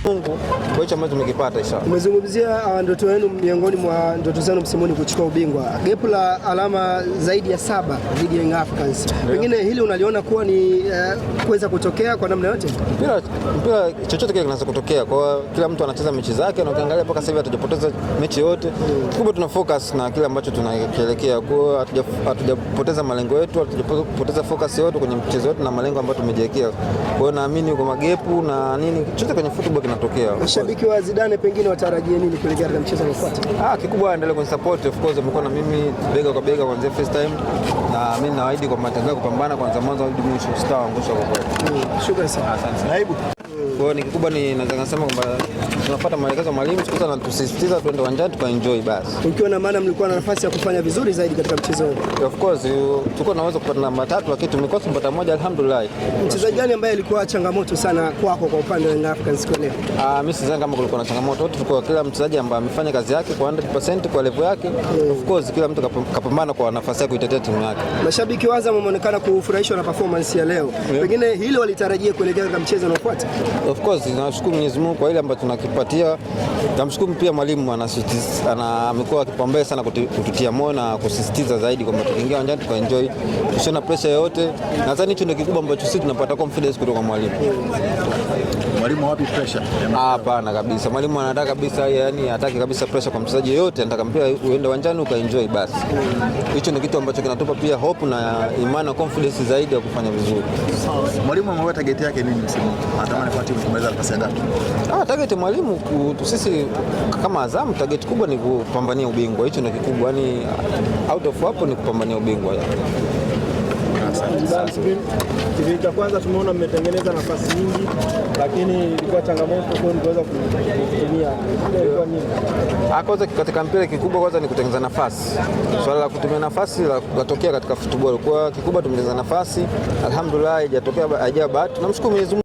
Mungu kwa hicho ambacho tumekipata inshallah. Umezungumzia ndoto yenu, miongoni mwa ndoto zenu msimu kuchukua ubingwa. Gap la alama zaidi ya 7 dhidi ya Young Africans. Pengine hili unaliona kuwa ni kuweza kutokea kwa namna yote? Mpira chochote kile kinaweza kutokea. Kwa kila mtu anacheza mechi zake na ukiangalia mpaka sasa hivi hatujapoteza mechi yote. Kubwa tuna focus na kile ambacho tunakielekea. Kwa hatujapoteza malengo yetu, hatujapoteza focus yote kwenye mchezo wetu na malengo ambayo tumejiwekea. Kwa hiyo naamini kwa magepu na nini chochote kwenye football kinatokea. Mashabiki wa Zidane pengine watarajie nini kuelekea katika mchezo unaofuata? Kikubwa aendelee kunisupport, of course amekuwa na mimi bega kwa bega kuanzia first time, na mimi naahidi kwa matangazo kupambana kwanza mwanzo hadi mwisho, sitaangusha kwa kweli. Shukrani sana. Asante. Naibu. Kwa hiyo kikubwa ni naweza kusema kwamba tunafuata maelekezo ya mwalimu, siku na tusisitiza tuende uwanjani tukaenjoy basi. Ukiwa na maana mlikuwa na nafasi ya kufanya vizuri zaidi katika mchezo huu. Of course tulikuwa tunaweza kupata namba 3 lakini tumekosa kupata moja, alhamdulillah. Mchezaji gani ambaye alikuwa changamoto sana kwako kwa upande wa Young Africans kwa leo? Mimi sidhani kama kulikuwa na changamoto. Tulikuwa kila mchezaji ambaye amefanya kazi yake kwa 100% kwa level yake. Of course kila mtu kapambana kwa nafasi yake kuitetea timu yake. Mashabiki wa Azam wameonekana kufurahishwa na performance ya leo. Pengine hilo walitarajia kuelekea katika mchezo unaofuata? Of course tunashukuru Mwenyezi Mungu kwa ile ambacho tunakipatia. Namshukuru pia mwalimu amekuwa akipambana sana kututia moyo na kusisitiza zaidi kwamba tukiingia uwanjani tukaenjoy, tusiona pressure yoyote. Nadhani hicho ndio kikubwa ambacho sisi tunapata confidence kutoka mwalimu. Mwalimu wapi pressure? Hapana kabisa. Mwalimu anataka kabisa, yani hataki kabisa pressure kwa mchezaji yoyote, anataka mpira uende uwanjani ukaenjoy basi. Hicho ni kitu ambacho kinatupa pia hope na imani na confidence zaidi ya kufanya vizuri. Mwalimu ameweka target yake nini msimu? Anatamani kwa timu kumaliza nafasi ngapi? Target ya mwalimu sisi kama Azam target kubwa ni kupambania ubingwa. Hicho ndio kikubwa. Yani out of hapo ni kupambania ubingwa. Kipindi cha kwanza tumeona mmetengeneza nafasi nyingi, lakini ilikuwa changamoto kwa kuweza kutumia. Ilikuwa nini? Kwanza katika mpira kikubwa kwanza ni kutengeneza nafasi. Swala la kutumia nafasi latokea katika football. Kwa kikubwa tumetengeneza nafasi, alhamdulillah haijatokea, haijaa bahati. Tunamshukuru Mwenyezi Mungu.